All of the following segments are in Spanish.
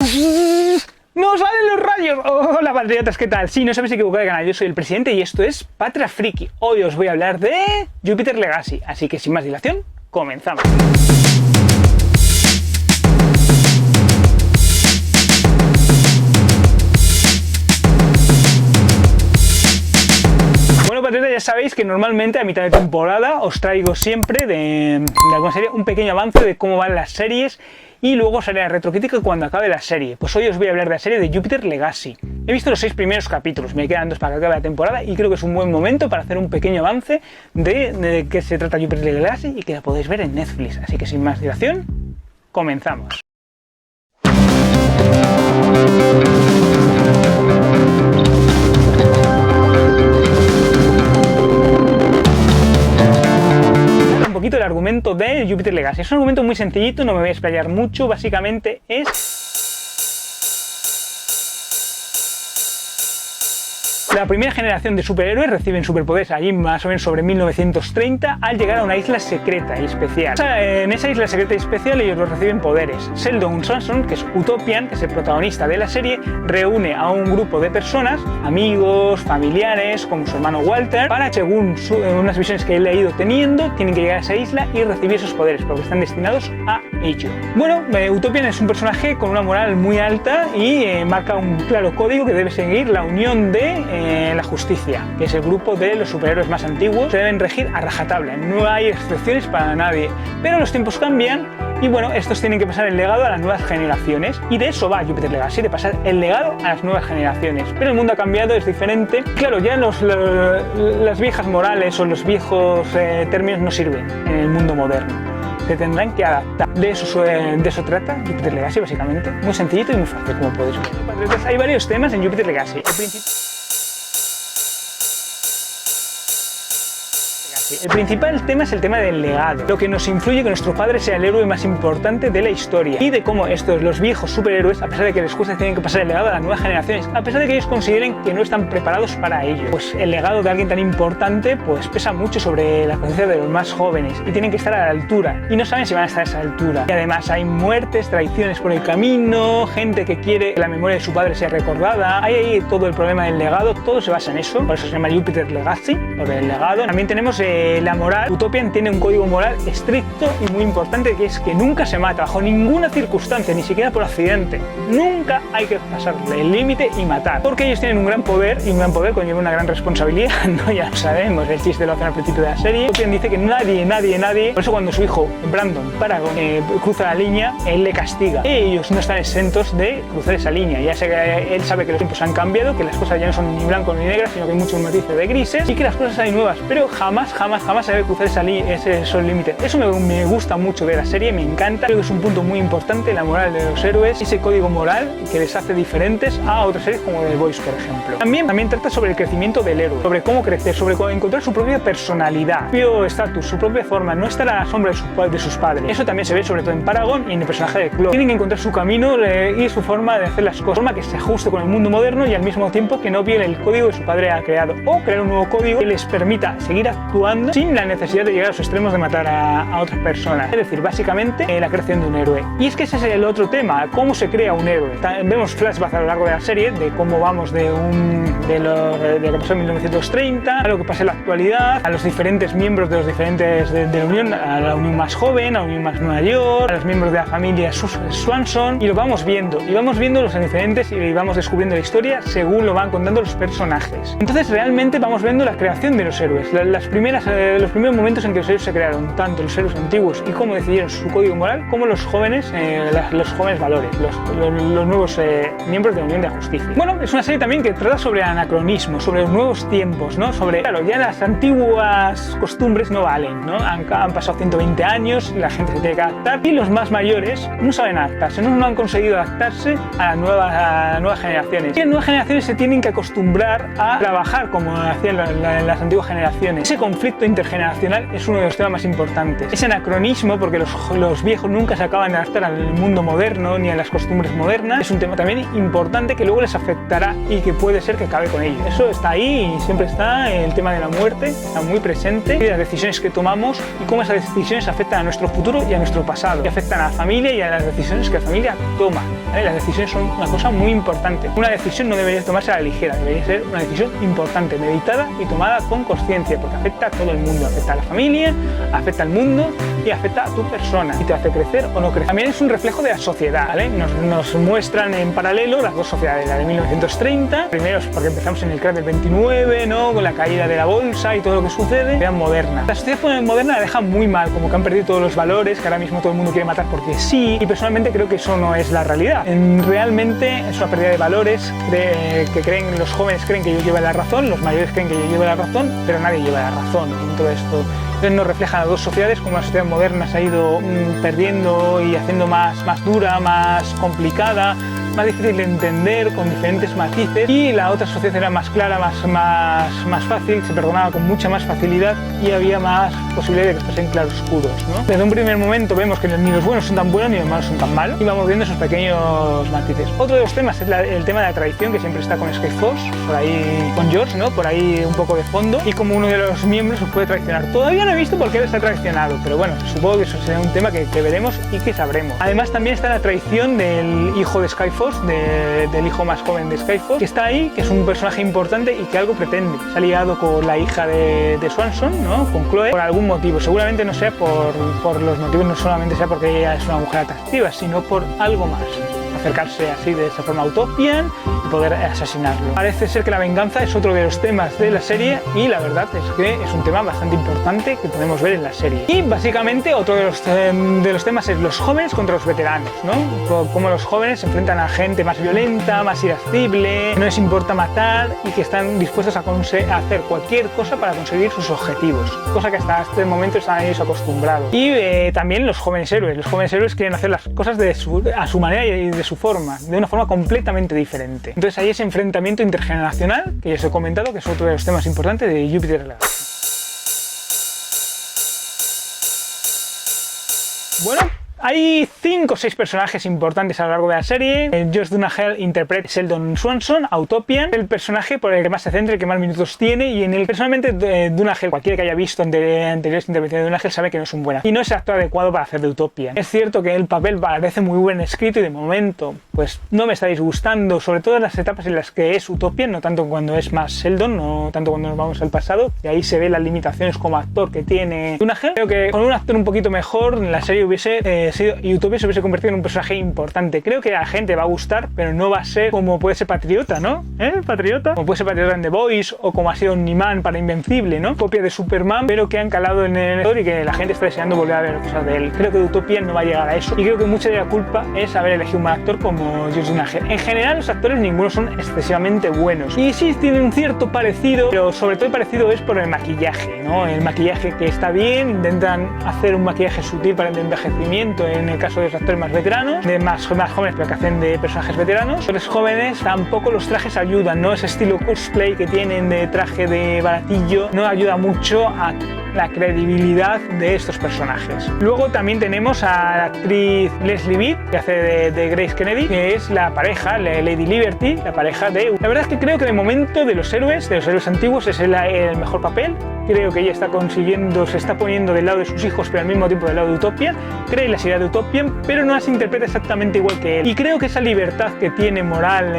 ¡No salen los rayos! Hola patriotas, ¿qué tal? Sí, no sabéis equivocar de canal, yo soy el presidente y esto es Patria Friki. Hoy os voy a hablar de Jupiter Legacy, así que sin más dilación, comenzamos. Bueno patriotas, ya sabéis que normalmente a mitad de temporada os traigo siempre de alguna serie un pequeño avance de cómo van las series y luego os haré la retrocrítica cuando acabe la serie. Pues hoy os voy a hablar de la serie de Jupiter Legacy. He visto los 6 primeros capítulos, me quedan 2 para que acabe la temporada y creo que es un buen momento para hacer un pequeño avance de qué se trata Jupiter Legacy y que la podéis ver en Netflix. Así que sin más dilación, comenzamos. El argumento de Jupiter Legacy. Es un argumento muy sencillito, no me voy a explayar mucho, básicamente es... La primera generación de superhéroes reciben superpoderes allí más o menos sobre 1930 al llegar a una isla secreta y especial. En esa isla secreta y especial ellos los reciben poderes. Sheldon Swanson, que es Utopian, que es el protagonista de la serie, reúne a un grupo de personas, amigos, familiares, como su hermano Walter, para, según unas visiones que él ha ido teniendo, tienen que llegar a esa isla y recibir esos poderes, porque están destinados a ello. Bueno, Utopian es un personaje con una moral muy alta y marca un claro código que debe seguir la unión de la justicia, que es el grupo de los superhéroes más antiguos. Se deben regir a rajatabla, no hay excepciones para nadie, pero los tiempos cambian y bueno, estos tienen que pasar el legado a las nuevas generaciones y de eso va Jupiter Legacy, de pasar el legado a las nuevas generaciones. Pero el mundo ha cambiado, es diferente. Claro, ya las viejas morales o los viejos términos no sirven en el mundo moderno. Se tendrán que adaptar. De eso trata Jupiter Legacy, básicamente. Muy sencillito y muy fácil, como podéis ver. Hay varios temas en Jupiter Legacy. El principal tema es el tema del legado, lo que nos influye que nuestro padre sea el héroe más importante de la historia y de cómo los viejos superhéroes, a pesar de que les gusta, tienen que pasar el legado a las nuevas generaciones, a pesar de que ellos consideren que no están preparados para ello. Pues el legado de alguien tan importante pues pesa mucho sobre la conciencia de los más jóvenes y tienen que estar a la altura y no saben si van a estar a esa altura. Y además hay muertes, traiciones por el camino, gente que quiere que la memoria de su padre sea recordada. Hay ahí todo el problema del legado, todo se basa en eso, por eso se llama Jupiter Legacy, por el legado. También tenemos la moral. Utopian tiene un código moral estricto y muy importante, que es que nunca se mata bajo ninguna circunstancia, ni siquiera por accidente. Nunca hay que pasarle el límite y matar, porque ellos tienen un gran poder y un gran poder conlleva una gran responsabilidad. No, ya lo sabemos, el chiste lo hacen al principio de la serie. Utopian dice que nadie, por eso cuando su hijo Brandon cruza la línea, él le castiga. Ellos no están exentos de cruzar esa línea, ya sé que él sabe que los tiempos han cambiado, que las cosas ya no son ni blancos ni negras, sino que hay muchos matices de grises y que las cosas hay nuevas, pero jamás se debe cruzar esos límites. Eso me gusta mucho de la serie, me encanta. Creo que es un punto muy importante, la moral de los héroes, ese código moral que les hace diferentes a otras series como The Boys, por ejemplo. También trata sobre el crecimiento del héroe, sobre cómo crecer, sobre cómo encontrar su propia personalidad, su propio estatus, su propia forma, no estar a la sombra de sus padres. Eso también se ve sobre todo en Paragon y en el personaje de Chloe. Tienen que encontrar su camino y su forma de hacer las cosas, forma que se ajuste con el mundo moderno y al mismo tiempo que no viole el código que su padre ha creado, o crear un nuevo código que les permita seguir actuando sin la necesidad de llegar a los extremos de matar a otras personas. Es decir, básicamente la creación de un héroe. Y es que ese es el otro tema, cómo se crea un héroe. Vemos flashbacks a lo largo de la serie de cómo vamos de lo que pasó en 1930 a lo que pasa en la actualidad, a los diferentes miembros de los diferentes de la Unión, a la Unión más joven, a la Unión más mayor, a los miembros de la familia Swanson, y lo vamos viendo los diferentes y vamos descubriendo la historia según lo van contando los personajes. Entonces realmente vamos viendo la creación de los héroes, los primeros momentos en que los héroes se crearon, tanto los héroes antiguos y cómo decidieron su código moral, como los jóvenes valores, los nuevos miembros de la Unión de la Justicia. Bueno, es una serie también que trata sobre anacronismo, sobre los nuevos tiempos, ¿no? Claro, ya las antiguas costumbres no valen, ¿no? Han pasado 120 años, la gente se tiene que adaptar y los más mayores no saben adaptarse, no han conseguido adaptarse a las nuevas generaciones. Y las nuevas generaciones se tienen que acostumbrar a trabajar como hacían las antiguas generaciones. Ese conflicto conflicto intergeneracional es uno de los temas más importantes. Ese anacronismo, porque los viejos nunca se acaban de adaptar al mundo moderno ni a las costumbres modernas, es un tema también importante que luego les afectará y que puede ser que acabe con ello. Eso está ahí y siempre está. El tema de la muerte está muy presente, y las decisiones que tomamos y cómo esas decisiones afectan a nuestro futuro y a nuestro pasado, y afectan a la familia y a las decisiones que la familia toma, ¿vale? Las decisiones son una cosa muy importante. Una decisión no debería tomarse a la ligera, debería ser una decisión importante, meditada y tomada con conciencia, porque afecta a todo el mundo, afecta a la familia, afecta al mundo y afecta a tu persona y te hace crecer o no crecer. También es un reflejo de la sociedad, ¿vale? Nos muestran en paralelo las dos sociedades, la de 1930, primero porque empezamos en el crack del 29, ¿no? Con la caída de la bolsa y todo lo que sucede, la moderna. La sociedad moderna la deja muy mal, como que han perdido todos los valores, que ahora mismo todo el mundo quiere matar porque sí, y personalmente creo que eso no es la realidad. Realmente es una pérdida de valores, que creen, los jóvenes creen que ellos llevan la razón, los mayores creen que ellos llevan la razón, pero nadie lleva la razón en todo esto. Entonces nos reflejan las dos sociedades, como la sociedad moderna se ha ido perdiendo y haciendo más dura, más complicada, más difícil de entender, con diferentes matices, y la otra sociedad era más clara, más fácil, se perdonaba con mucha más facilidad y había más posibilidad de que fuesen claroscuros, ¿no? Desde un primer momento vemos que ni los buenos son tan buenos ni los malos son tan malos, y vamos viendo esos pequeños matices. Otro de los temas es el tema de la tradición, que siempre está con Skyforce, por ahí con George, ¿no? Por ahí un poco de fondo, y como uno de los miembros os puede traicionar. Todavía no he visto por qué él está traicionado, pero bueno, supongo que eso será un tema que veremos y que sabremos. Además también está la traición del hijo de Skyforce, del hijo más joven de Skyforce, que está ahí, que es un personaje importante y que algo pretende. Se ha liado con la hija de Swanson, ¿no? Con Chloe, por algún motivo. Seguramente no sea por los motivos, no solamente sea porque ella es una mujer atractiva, sino por algo más. Acercarse así de esa forma a Utopian y poder asesinarlo. Parece ser que la venganza es otro de los temas de la serie, y la verdad es que es un tema bastante importante que podemos ver en la serie. Y básicamente otro de los temas es los jóvenes contra los veteranos, ¿no? Cómo los jóvenes se enfrentan a gente más violenta, más irascible, que no les importa matar y que están dispuestos a hacer cualquier cosa para conseguir sus objetivos, cosa que hasta este momento están ellos acostumbrados. Y también los jóvenes héroes. Los jóvenes héroes quieren hacer las cosas a su manera y de su forma, de una forma completamente diferente. Entonces hay ese enfrentamiento intergeneracional que ya os he comentado, que es otro de los temas importantes de Jupiter Legacy. Bueno, hay 5 o 6 personajes importantes a lo largo de la serie. Josh Duhamel interpreta a Sheldon Swanson, a Utopian, el personaje por el que más se centra, el que más minutos tiene, y en el personalmente Duhamel, cualquiera que haya visto anteriores intervenciones de Duhamel sabe que no es un buen actor y no es el actor adecuado para hacer de Utopian. Es cierto que el papel parece muy buen escrito y de momento pues no me está disgustando, sobre todo en las etapas en las que es Utopian, no tanto cuando es más Sheldon, no tanto cuando nos vamos al pasado, y ahí se ve las limitaciones como actor que tiene Duhamel. Creo que con un actor un poquito mejor la serie hubiese y Utopia se hubiese convertido en un personaje importante. Creo que a la gente va a gustar, pero no va a ser como puede ser Patriota, ¿no? Patriota. Como puede ser Patriota en The Boys, o como ha sido Omni-Man para Invencible, ¿no? Copia de Superman, pero que han calado en el lector y que la gente está deseando volver a ver cosas de él. Creo que Utopia no va a llegar a eso, y creo que mucha de la culpa es haber elegido un buen actor como Josh Duhamel. En general, los actores ninguno son excesivamente buenos, y sí tienen un cierto parecido, pero sobre todo el parecido es por el maquillaje, ¿no? El maquillaje que está bien, intentan hacer un maquillaje sutil para el envejecimiento en el caso de los actores más veteranos, de más jóvenes pero que hacen de personajes veteranos. Los jóvenes tampoco los trajes ayudan, ¿no? Ese estilo cosplay que tienen de traje de baratillo no ayuda mucho a la credibilidad de estos personajes. Luego también tenemos a la actriz Leslie Bibb, que hace de Grace Kennedy, que es la pareja, Lady Liberty, la pareja de... La verdad es que creo que de momento de los héroes antiguos es el mejor papel. Creo que ella está consiguiendo, se está poniendo del lado de sus hijos, pero al mismo tiempo del lado de Utopia. Cree las ideas de Utopia, pero no las interpreta exactamente igual que él. Y creo que esa libertad que tiene moral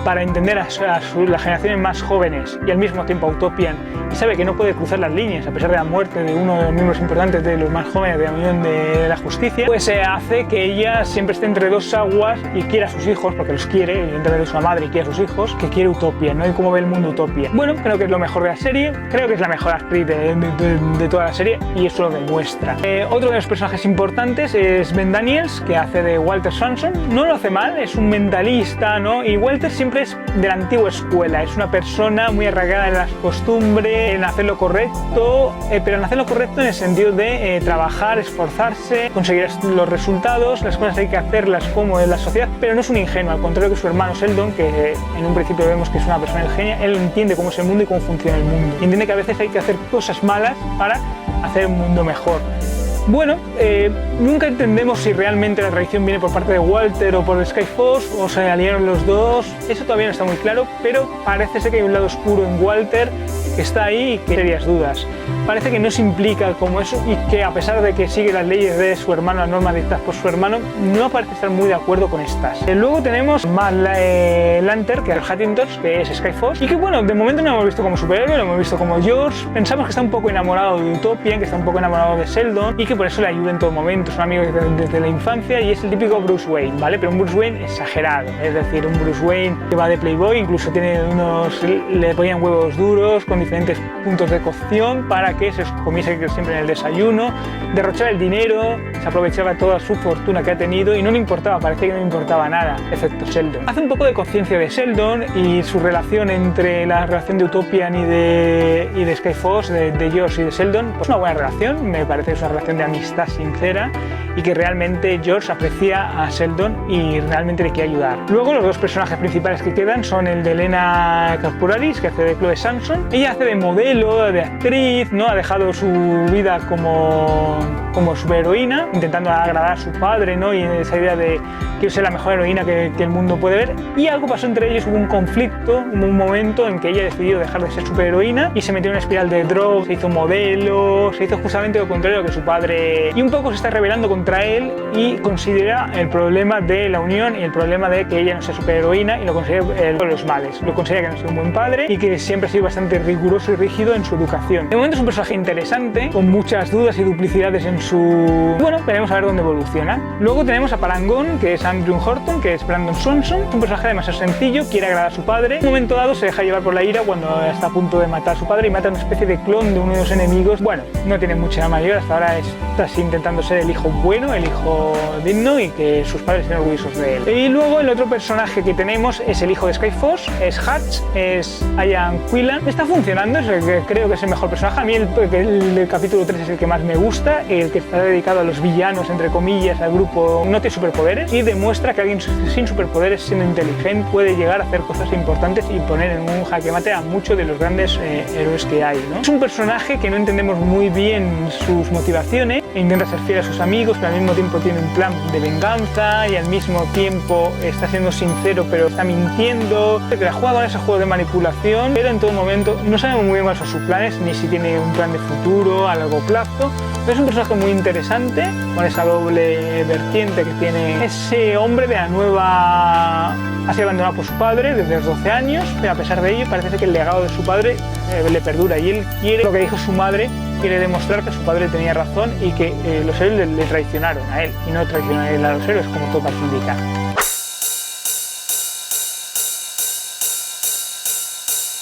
para entender a las generaciones más jóvenes y al mismo tiempo a Utopian, y sabe que no puede cruzar las líneas a pesar de la muerte de uno de los miembros importantes de los más jóvenes de la Unión de la Justicia, pues hace que ella siempre esté entre dos aguas y quiera a sus hijos, porque los quiere, evidentemente de su madre y quiere a sus hijos, que quiere Utopia, ¿no? Y cómo ve el mundo Utopia. Bueno, creo que es lo mejor de la serie, creo que es la mejor actriz de toda la serie, y eso lo demuestra. Otro de los personajes importantes es Ben Daniels, que hace de Walter Swanson. No lo hace mal, es un mentalista, ¿no? Y Walter siempre es de la antigua escuela, es una persona muy arraigada en las costumbres, en hacer lo correcto, pero en hacer lo correcto en el sentido de trabajar, esforzarse, conseguir los resultados, las cosas hay que hacerlas como en la sociedad, pero no es un ingenuo, al contrario que su hermano Sheldon, que en un principio vemos que es una persona ingenia. Él entiende cómo es el mundo y cómo funciona el mundo. Y entiende que a veces veces hay que hacer cosas malas para hacer un mundo mejor. Bueno, nunca entendemos si realmente la traición viene por parte de Walter o por Skyforce, o se aliaron los dos. Eso todavía no está muy claro, pero parece ser que hay un lado oscuro en Walter que está ahí y que hay serias dudas. Parece que no se implica como eso y que a pesar de que sigue las leyes de su hermano, las normas dictadas por su hermano, no parece estar muy de acuerdo con estas. Luego tenemos más Lanter, que es el Huntingtons, que es Skyforce, y que bueno, de momento no lo hemos visto como superhéroe, lo hemos visto como George. Pensamos que está un poco enamorado de Utopian, que está un poco enamorado de Sheldon y que por eso le ayuda en todo momento. Es un amigo desde la infancia y es el típico Bruce Wayne, ¿vale? Pero un Bruce Wayne exagerado, es decir, un Bruce Wayne que va de playboy, incluso tiene le ponían huevos duros con diferentes puntos de cocción para que se comiese siempre en el desayuno, derrochaba el dinero, se aprovechaba toda su fortuna que ha tenido y no le importaba, parecía que no le importaba nada, excepto Sheldon. Hace un poco de conciencia de Sheldon y su relación entre la relación de Utopian y de Skyforce, de George y de Sheldon, pues una buena relación, me parece que es una relación de amistad sincera y que realmente George aprecia a Sheldon y realmente le quiere ayudar. Luego los dos personajes principales que quedan son el de Elena Kaspuraris, que hace de Chloe Samson. Ella hace de modelo, de actriz, ¿no? Ha dejado su vida como superheroína, intentando agradar a su padre, ¿no? Y esa idea de quiero ser la mejor heroína que el mundo puede ver. Y algo pasó entre ellos, hubo un conflicto, hubo un momento en que ella decidió dejar de ser superheroína y se metió en una espiral de drogas, se hizo modelo, se hizo justamente lo contrario que su padre. Y un poco se está rebelando contra él y considera el problema de la unión y el problema de que ella no sea superheroína y lo considera de los males. Lo considera que no es un buen padre y que siempre ha sido bastante riguroso y rígido en su educación. De momento es un personaje interesante, con muchas dudas y duplicidades en su... Bueno, veremos a ver dónde evoluciona. Luego tenemos a Parangón, que es Andrew Horton, que es Brandon Swanson. Es un personaje demasiado sencillo, quiere agradar a su padre. En un momento dado se deja llevar por la ira cuando está a punto de matar a su padre y mata a una especie de clon de uno de los enemigos. Bueno, no tiene mucha mayor, hasta ahora está intentando ser el hijo bueno, el hijo digno y que sus padres estén orgullosos de él. Y luego el otro personaje que tenemos es el hijo de Skyforce, es Hutch, es Ian Quillan. Está funcionando, creo que es el mejor personaje. A mí el capítulo 3 es el que más me gusta, el que está dedicado a los villanos, entre comillas, al grupo no tiene superpoderes y demuestra que alguien sin superpoderes, siendo inteligente, puede llegar a hacer cosas importantes y poner en un jaque mate a muchos de los grandes héroes que hay, ¿no? Es un personaje que no entendemos muy bien sus motivaciones, intenta ser fiel a sus amigos, pero al mismo tiempo tiene un plan de venganza y al mismo tiempo está siendo sincero pero está mintiendo, que la juega con ese juego de manipulación, pero en todo momento no sabemos muy bien cuáles son sus planes ni si tiene un plan de futuro a largo plazo. Pero es un personaje muy interesante con esa doble vertiente que tiene ese hombre de la nueva... Ha sido abandonado por su padre desde los 12 años, pero a pesar de ello parece ser que el legado de su padre le perdura y él quiere lo que dijo su madre, quiere demostrar que su padre tenía razón y que los héroes le traicionaron a él y no traicionaron a él a los héroes como todo parece indicar.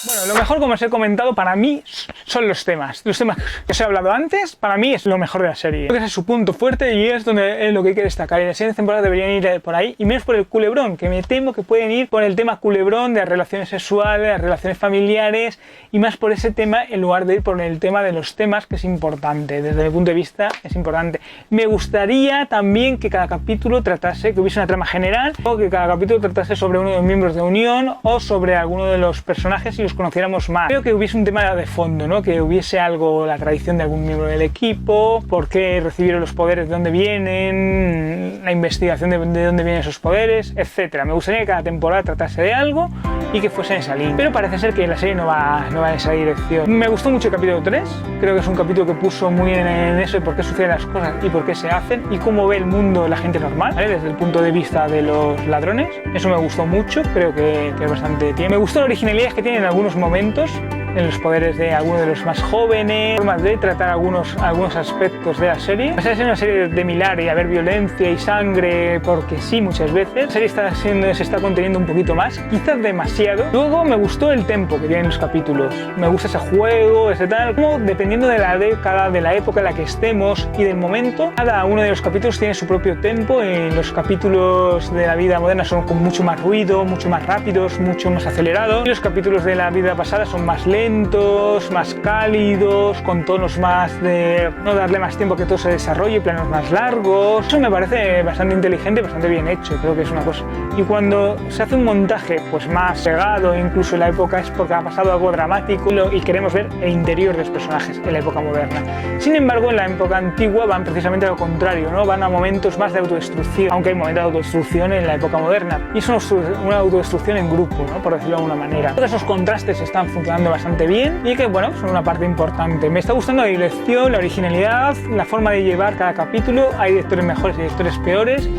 Bueno, lo mejor, como os he comentado, para mí son los temas. Los temas que os he hablado antes, para mí es lo mejor de la serie. Creo que ese es su punto fuerte y es donde es lo que hay que destacar. Y las siguientes temporadas deberían ir por ahí, y menos por el culebrón, que me temo que pueden ir por el tema culebrón de las relaciones sexuales, las relaciones familiares, y más por ese tema en lugar de ir por el tema de los temas, que es importante. Desde mi punto de vista es importante. Me gustaría también que cada capítulo tratase, que hubiese una trama general, o que cada capítulo tratase sobre uno de los miembros de Unión o sobre alguno de los personajes y los conociéramos más. Creo que hubiese un tema de fondo, ¿no? Que hubiese algo, la tradición de algún miembro del equipo, por qué recibieron los poderes, de dónde vienen, la investigación de dónde vienen esos poderes, etcétera. Me gustaría que cada temporada tratase de algo y que fuese en esa línea. Pero parece ser que la serie no va en esa dirección. Me gustó mucho el capítulo 3. Creo que es un capítulo que puso muy bien en eso de por qué suceden las cosas y por qué se hacen y cómo ve el mundo la gente normal, ¿vale? Desde el punto de vista de los ladrones. Eso me gustó mucho. Creo que es bastante tiempo. Me gustó la originalidad que tiene en algunos momentos, en los poderes de algunos de los más jóvenes, formas de tratar algunos aspectos de la serie. A pesar de ser una serie de milar y haber violencia y sangre, porque sí, muchas veces, la serie se está conteniendo un poquito más, quizás demasiado. Luego me gustó el tempo que tienen los capítulos. Me gusta ese juego, ese tal, como dependiendo de la década, de la época en la que estemos y del momento, cada uno de los capítulos tiene su propio tempo. Los capítulos de la vida moderna son con mucho más ruido, mucho más rápidos, mucho más acelerados. Y los capítulos de la vida pasada son más lentos, lentos, más cálidos, con tonos más de no darle más tiempo a que todo se desarrolle, planos más largos. Eso me parece bastante inteligente y bastante bien hecho, creo que es una cosa. Y cuando se hace un montaje pues más pegado, incluso en la época es porque ha pasado algo dramático y queremos ver el interior de los personajes en la época moderna. Sin embargo, en la época antigua van precisamente a lo contrario, ¿no? Van a momentos más de autodestrucción, aunque hay momentos de autodestrucción en la época moderna. Y eso es una autodestrucción en grupo, ¿no? Por decirlo de alguna manera. Todos esos contrastes están funcionando bastante bien y que, bueno, son una parte importante. Me está gustando la dirección, la originalidad, la forma de llevar cada capítulo. Hay directores mejores y directores peores.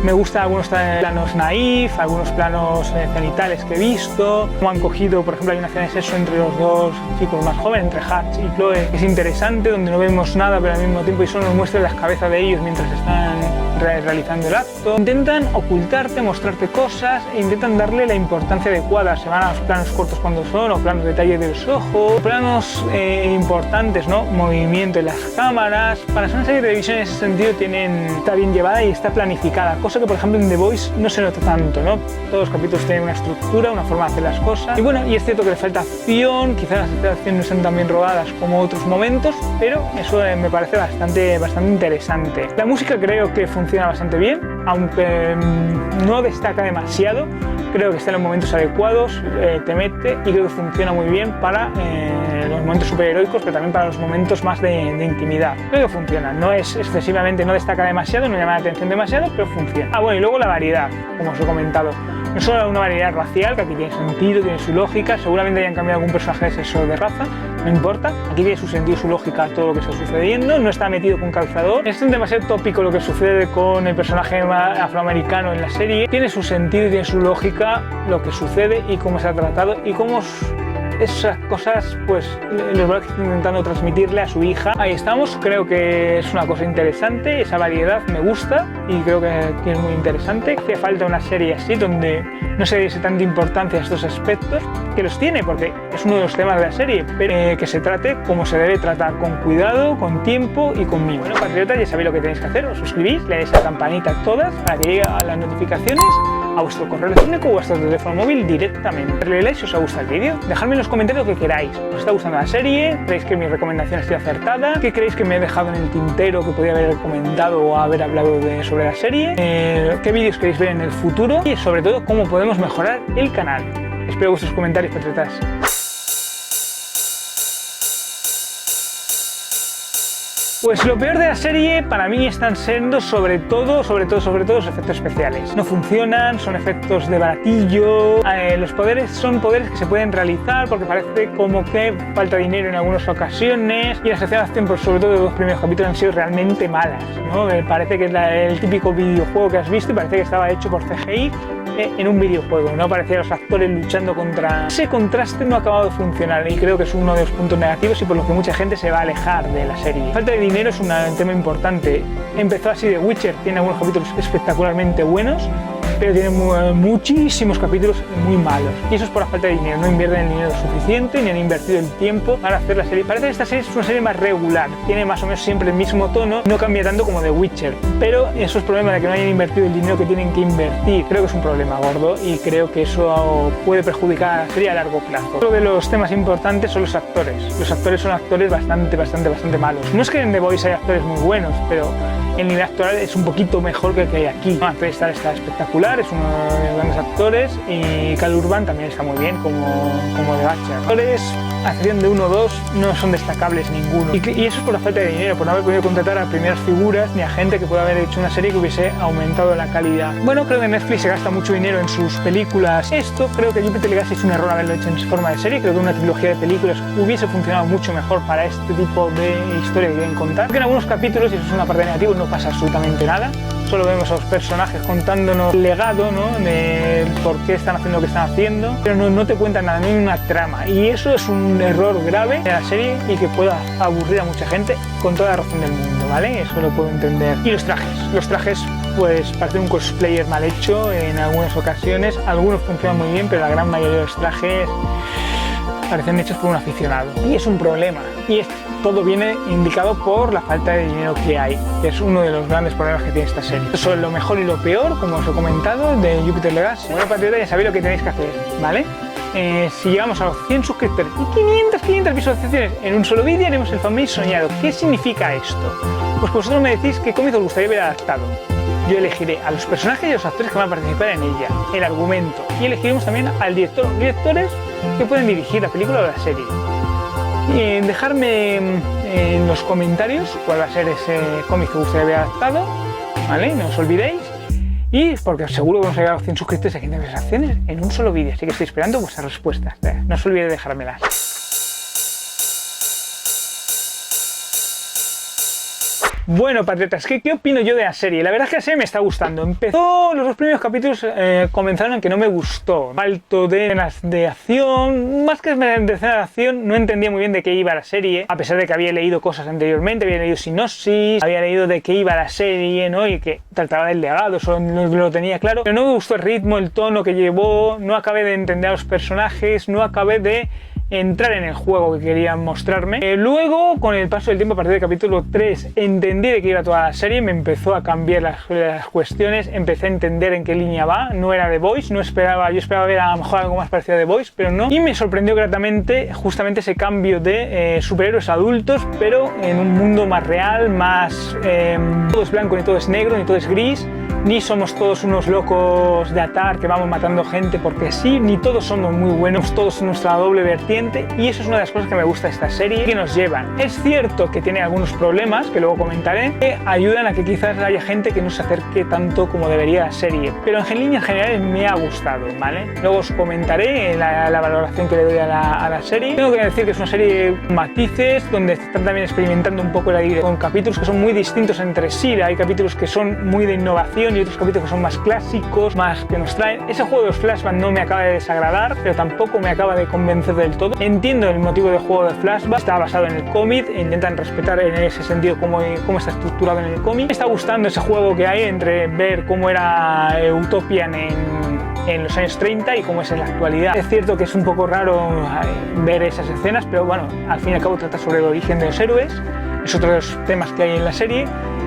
Me gustan algunos planos naif, algunos planos cenitales que he visto. Como han cogido, por ejemplo, hay una escena de sexo entre los dos chicos más jóvenes, entre Hutch y Chloe, que es interesante, donde no vemos nada, pero al mismo tiempo y solo nos muestran las cabezas de ellos mientras están realizando el acto. Intentan ocultarte, mostrarte cosas e intentan darle la importancia adecuada. Se van a los planos cortos cuando son, o planos de detalle de los ojos, planos importantes, ¿no? Movimiento en las cámaras. Para ser una serie de televisión en ese sentido está bien llevada y está planificada, cosa que por ejemplo en The Voice no se nota tanto, ¿no? Todos los capítulos tienen una estructura, una forma de hacer las cosas. Y bueno, y es cierto que le falta acción, quizás las escenas de acción no están tan bien rodadas como otros momentos, pero eso me parece bastante interesante. La música creo que funciona bastante bien, aunque no destaca demasiado. Creo que está en los momentos adecuados, te mete y creo que funciona muy bien para los momentos superheroicos, pero también para los momentos más de intimidad. Creo que funciona, no es excesivamente, no destaca demasiado, no llama la atención demasiado, pero funciona. Ah, bueno, y luego la variedad, como os he comentado. No solo una variedad racial, que aquí tiene sentido, tiene su lógica, seguramente hayan cambiado algún personaje de sexo o de raza, no importa, aquí tiene su sentido, su lógica, todo lo que está sucediendo, no está metido con calzador. Es demasiado tópico lo que sucede con el personaje afroamericano en la serie, tiene su sentido y tiene su lógica lo que sucede y cómo se ha tratado y cómo esas cosas pues los va intentando transmitirle a su hija. Ahí estamos, creo que es una cosa interesante, esa variedad me gusta y creo que es muy interesante. Hacía falta una serie así donde no se diese tanta importancia a estos aspectos, que los tiene porque es uno de los temas de la serie, pero que se trate como se debe tratar, con cuidado, con tiempo y con mimo. Bueno, patriotas, ya sabéis lo que tenéis que hacer, os suscribís, le dais a la campanita a todas para que llegue a las notificaciones a vuestro correo electrónico o a vuestro teléfono móvil directamente. Darle like si os ha gustado el vídeo, dejadme en los comentarios lo que queráis. ¿Os está gustando la serie? ¿Creéis que mi recomendación ha sido acertada? ¿Qué creéis que me he dejado en el tintero que podría haber comentado o haber hablado sobre la serie? ¿Qué vídeos queréis ver en el futuro? Y sobre todo, cómo podemos mejorar el canal. Espero vuestros comentarios, patriotas. Pues lo peor de la serie para mí están siendo sobre todo los efectos especiales. No funcionan, son efectos de baratillo, los poderes son poderes que se pueden realizar porque parece como que falta dinero en algunas ocasiones y las escenas de acción, pues sobre todo de los primeros capítulos han sido realmente malas, ¿no? Parece que es el típico videojuego que has visto y parece que estaba hecho por CGI en un videojuego, no parecía los actores luchando contra... Ese contraste no ha acabado de funcionar y creo que es uno de los puntos negativos y por lo que mucha gente se va a alejar de la serie. Falta de dinero es un tema importante. Empezó así The Witcher, tiene algunos capítulos espectacularmente buenos, pero tiene muchísimos capítulos muy malos. Y eso es por la falta de dinero, no invierten el dinero suficiente ni han invertido el tiempo para hacer la serie. Parece que esta serie es una serie más regular, tiene más o menos siempre el mismo tono, no cambia tanto como The Witcher. Pero eso es problema de que no hayan invertido el dinero que tienen que invertir. Creo que es un problema gordo y creo que eso puede perjudicar a la serie a largo plazo. Otro de los temas importantes son los actores. Los actores son actores bastante malos. No es que en The Voice haya actores muy buenos, pero el nivel actoral es un poquito mejor que el que hay aquí. Anthony Starr está espectacular, es uno de los grandes actores y Cal Urban también está muy bien como The Butcher. Actores, a excepción de uno o dos, no son destacables ninguno. Y eso es por la falta de dinero, por no haber podido contratar a primeras figuras ni a gente que pueda haber hecho una serie que hubiese aumentado la calidad. Bueno, creo que Netflix se gasta mucho dinero en sus películas. Esto creo que Jupiter Legacy es un error haberlo hecho en forma de serie. Creo que una trilogía de películas hubiese funcionado mucho mejor para este tipo de historia que quieren contar. Porque en algunos capítulos, y eso es una parte negativa, no pasa absolutamente nada. Solo vemos a los personajes contándonos el legado, ¿no? De por qué están haciendo lo que están haciendo, pero no te cuentan nada, no hay una trama. Y eso es un error grave de la serie y que pueda aburrir a mucha gente con toda la razón del mundo, ¿vale? Eso lo puedo entender. Y los trajes pues parecen un cosplayer mal hecho en algunas ocasiones. Algunos funcionan muy bien, pero la gran mayoría de los trajes parecen hechos por un aficionado. Y es un problema. Y todo viene indicado por la falta de dinero que hay, que es uno de los grandes problemas que tiene esta serie. Eso es lo mejor y lo peor, como os he comentado, de Jupiter Legacy. Bueno, patriotas, ya sabéis lo que tenéis que hacer, ¿vale? si llegamos a los 100 suscriptores y 500 visualizaciones en un solo vídeo, haremos el fanmade soñado. ¿Qué significa esto? Pues vosotros me decís qué cómic os gustaría ver adaptado. Yo elegiré a los personajes y a los actores que van a participar en ella, el argumento, y elegiremos también al director o directores que pueden dirigir la película o la serie. Y dejarme en los comentarios cuál va a ser ese cómic que os gustaría ver adaptado, ¿vale? No os olvidéis. Y porque seguro que vamos a llegar a los 100 suscriptores y 500 visualizaciones en un solo vídeo, así que estoy esperando vuestras respuestas. No os olvidéis de dejármelas. Bueno, patriotas, ¿qué opino yo de la serie? La verdad es que la serie me está gustando. Empezó, los dos primeros capítulos comenzaron en que no me gustó. Falto de escenas de acción, más que de escenas de acción, no entendía muy bien de qué iba la serie, a pesar de que había leído cosas anteriormente, había leído sinopsis, había leído de qué iba la serie, ¿no? Y que trataba del legado, eso no lo tenía claro. Pero no me gustó el ritmo, el tono que llevó, no acabé de entender a los personajes, no acabé de entrar en el juego que querían mostrarme. Luego, con el paso del tiempo, a partir del capítulo 3, entendí de qué iba toda la serie, me empezó a cambiar las cuestiones, empecé a entender en qué línea va, no era The Voice, yo esperaba ver a lo mejor algo más parecido a The Voice, pero no. Y me sorprendió gratamente justamente ese cambio de superhéroes adultos, pero en un mundo más real, más todo es blanco, ni todo es negro, ni todo es gris, ni somos todos unos locos de atar que vamos matando gente porque sí, ni todos somos muy buenos, todos en nuestra doble vertiente, y eso es una de las cosas que me gusta de esta serie, que nos llevan. Es cierto que tiene algunos problemas, que luego comentaré, que ayudan a que quizás haya gente que no se acerque tanto como debería la serie, pero en líneas generales me ha gustado, ¿vale? Luego os comentaré la valoración que le doy a la serie. Tengo que decir que es una serie con matices, donde están también experimentando un poco con capítulos que son muy distintos entre sí. Hay capítulos que son muy de innovación y otros capítulos que son más clásicos, más que nos traen. Ese juego de los flashbacks no me acaba de desagradar, pero tampoco me acaba de convencer del todo. Entiendo el motivo del juego de flashback, está basado en el cómic, intentan respetar en ese sentido cómo está estructurado en el cómic. Me está gustando ese juego que hay entre ver cómo era Utopian en los años 30 y cómo es en la actualidad. Es cierto que es un poco raro ver esas escenas, pero bueno, al fin y al cabo trata sobre el origen de los héroes, es otro de los temas que hay en la serie,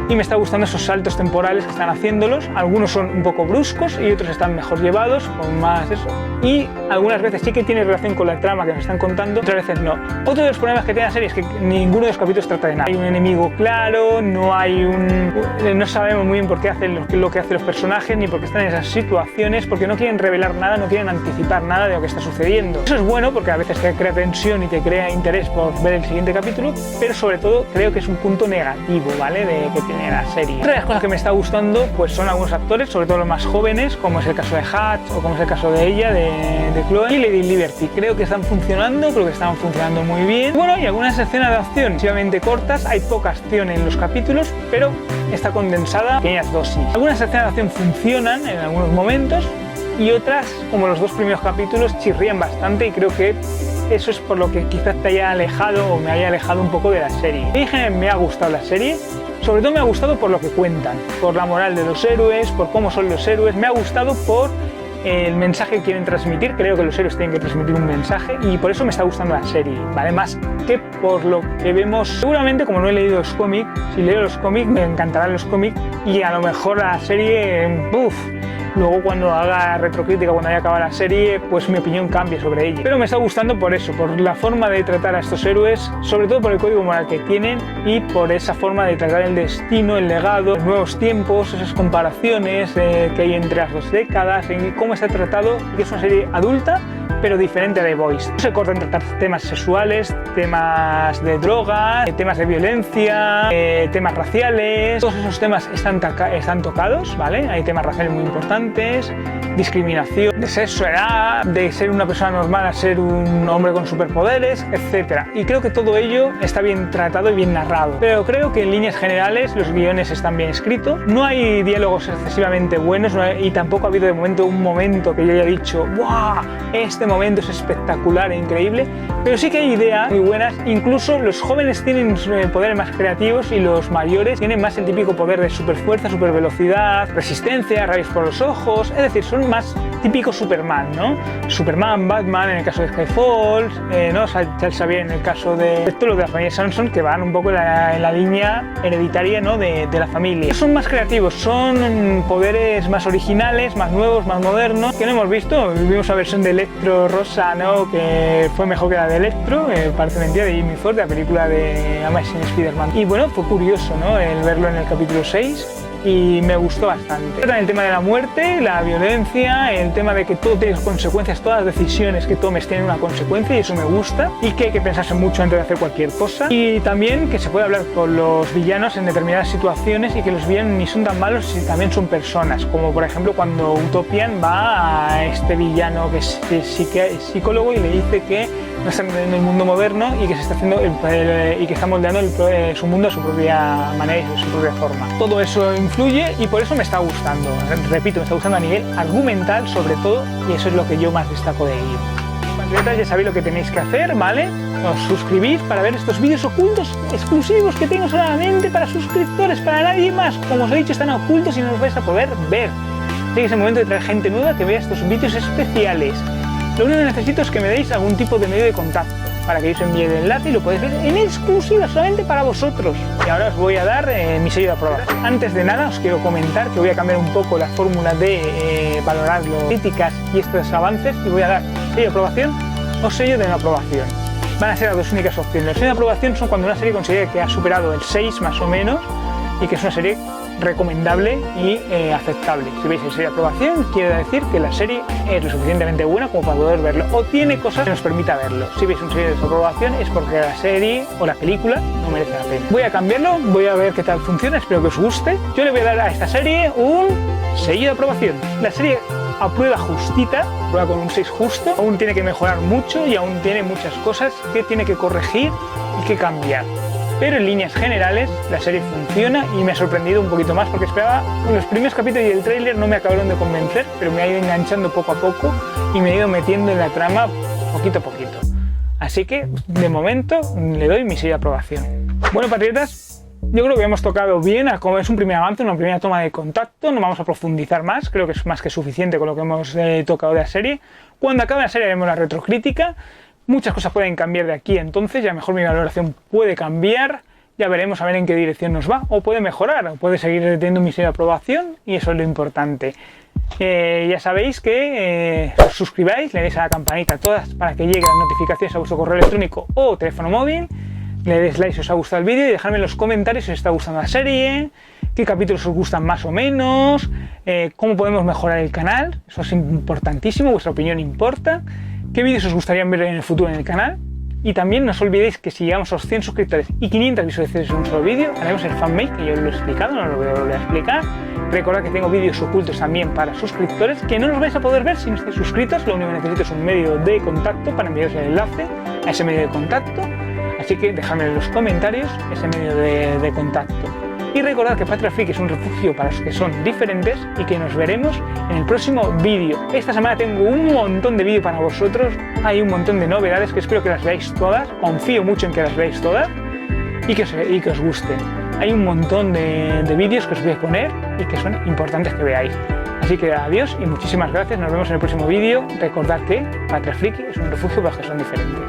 y me está gustando esos saltos temporales que están haciéndolos. Algunos son un poco bruscos y otros están mejor llevados, con más eso, y algunas veces sí que tiene relación con la trama que nos están contando, otras veces no. Otro de los problemas que tiene la serie es que ninguno de los capítulos trata de nada. Hay un enemigo claro, no sabemos muy bien por qué hacen lo que hacen los personajes, ni por qué están en esas situaciones, porque no quieren revelar nada, no quieren anticipar nada de lo que está sucediendo. Eso es bueno porque a veces te crea tensión y te crea interés por ver el siguiente capítulo, pero sobre todo creo que es un punto negativo, ¿vale? Que tiene la serie. Otra de las cosas que me está gustando pues son algunos actores, sobre todo los más jóvenes, como es el caso de Hutch o como es el caso de ella, de Chloe y Lady Liberty. Creo que están funcionando muy bien. Bueno, y algunas escenas de acción relativamente cortas, hay poca acción en los capítulos, pero está condensada en pequeñas dosis. Algunas escenas de acción funcionan en algunos momentos y otras, como los dos primeros capítulos, chirrían bastante, y creo que eso es por lo que quizás te haya alejado o me haya alejado un poco de la serie. En general me ha gustado la serie, sobre todo me ha gustado por lo que cuentan, por la moral de los héroes, por cómo son los héroes, me ha gustado por el mensaje que quieren transmitir. Creo que los héroes tienen que transmitir un mensaje y por eso me está gustando la serie, ¿vale? Más que por lo que vemos. Seguramente, como no he leído los cómics, si leo los cómics me encantarán los cómics y a lo mejor la serie, luego cuando haga retrocrítica, cuando haya acabado la serie, pues mi opinión cambie sobre ella. Pero me está gustando por eso, por la forma de tratar a estos héroes, sobre todo por el código moral que tienen y por esa forma de tratar el destino, el legado, los nuevos tiempos, esas comparaciones que hay entre las dos décadas, en cómo está tratado, que es una serie adulta pero diferente a The Voice. No se corta en tratar temas sexuales, temas de drogas, temas de violencia, temas raciales. Todos esos temas están tocados, ¿vale? Hay temas raciales muy importantes, discriminación, de sexo, edad, de ser una persona normal a ser un hombre con superpoderes, etc. Y creo que todo ello está bien tratado y bien narrado. Pero creo que en líneas generales los guiones están bien escritos. No hay diálogos excesivamente buenos y tampoco ha habido de momento un momento que yo haya dicho ¡wow! Este momento es espectacular e increíble, pero sí que hay ideas muy buenas. Incluso los jóvenes tienen poderes más creativos y los mayores tienen más el típico poder de superfuerza, supervelocidad, resistencia, rayos por los ojos. Es decir, son son más típico Superman, ¿no? Superman, Batman en el caso de Skyfall, ¿no? Charles Xavier en el caso de todos los de la familia Sanson, que van un poco en la línea hereditaria, ¿no? de la familia. Son más creativos, son poderes más originales, más nuevos, más modernos, que no hemos visto. Vimos la versión de Electro rosa, ¿no? Que fue mejor que la de Electro, parece mentira, de Jimmy Ford, de la película de Amazing Spider-Man. Y bueno, fue curioso, ¿no? El verlo en el capítulo 6. Y me gustó bastante. Tratan el tema de la muerte, la violencia, el tema de que todo tiene consecuencias, todas las decisiones que tomes tienen una consecuencia y eso me gusta, y que hay que pensarse mucho antes de hacer cualquier cosa, y también que se puede hablar con los villanos en determinadas situaciones y que los villanos ni son tan malos si también son personas, como por ejemplo cuando Utopian va a este villano que es psicólogo y le dice que no está entendiendo el mundo moderno y que se está haciendo y que está moldeando su mundo a su propia manera y a su propia forma. Todo eso influye y por eso me está gustando. Repito, me está gustando a nivel argumental sobre todo, y eso es lo que yo más destaco de ello. Patriotas, ya sabéis lo que tenéis que hacer, ¿vale? Os suscribís para ver estos vídeos ocultos exclusivos que tengo solamente para suscriptores, para nadie más. Como os he dicho, están ocultos y no los vais a poder ver. Así que es el momento de traer gente nueva que vea estos vídeos especiales. Lo único que necesito es que me deis algún tipo de medio de contacto para que yo os envíe el enlace y lo podéis ver en exclusiva solamente para vosotros. Y ahora os voy a dar mi sello de aprobación. Antes de nada os quiero comentar que voy a cambiar un poco la fórmula de valorar las críticas y estos avances y voy a dar sello de aprobación o sello de no aprobación. Van a ser las dos únicas opciones. Los sellos de aprobación son cuando una serie considera que ha superado el 6 más o menos y que es una serie recomendable y aceptable. Si veis el sello de aprobación, quiere decir que la serie es lo suficientemente buena como para poder verlo o tiene cosas que nos permita verlo. Si veis un sello de desaprobación es porque la serie o la película no merece la pena. Voy a cambiarlo, voy a ver qué tal funciona, espero que os guste. Yo le voy a dar a esta serie un sello de aprobación. La serie aprueba justita, aprueba con un 6 justo, aún tiene que mejorar mucho y aún tiene muchas cosas que tiene que corregir y que cambiar. Pero en líneas generales la serie funciona y me ha sorprendido un poquito más porque esperaba, los primeros capítulos y el tráiler no me acabaron de convencer, pero me ha ido enganchando poco a poco y me ha ido metiendo en la trama poquito a poquito. Así que de momento le doy mi sello de aprobación. Bueno, patriotas, yo creo que hemos tocado bien, es un primer avance, una primera toma de contacto, no vamos a profundizar más, creo que es más que suficiente con lo que hemos tocado de la serie. Cuando acabe la serie haremos la retrocrítica. Muchas cosas pueden cambiar de aquí, entonces ya mejor mi valoración puede cambiar, ya veremos a ver en qué dirección nos va, o puede mejorar, o puede seguir teniendo mi sello de aprobación, y eso es lo importante. Ya sabéis que os suscribáis, le deis a la campanita todas para que lleguen las notificaciones a vuestro correo electrónico o teléfono móvil, le deis like si os ha gustado el vídeo y dejadme en los comentarios si os está gustando la serie, qué capítulos os gustan más o menos, cómo podemos mejorar el canal, eso es importantísimo, vuestra opinión importa. ¿Qué vídeos os gustaría ver en el futuro en el canal? Y también no os olvidéis que si llegamos a los 100 suscriptores y 500 visualizaciones en un solo vídeo, haremos el fanmake, que yo lo he explicado, no lo voy a volver a explicar. Recordad que tengo vídeos ocultos también para suscriptores, que no los vais a poder ver si no estáis suscritos, lo único que necesito es un medio de contacto para enviaros el enlace a ese medio de contacto, así que dejadme en los comentarios ese medio de contacto. Y recordad que Patria Freak es un refugio para los que son diferentes y que nos veremos en el próximo vídeo. Esta semana tengo un montón de vídeos para vosotros, hay un montón de novedades que espero que las veáis todas, confío mucho en que las veáis todas y que os gusten. Hay un montón de vídeos que os voy a poner y que son importantes que veáis. Así que adiós y muchísimas gracias, nos vemos en el próximo vídeo. Recordad que Patria Freak es un refugio para los que son diferentes.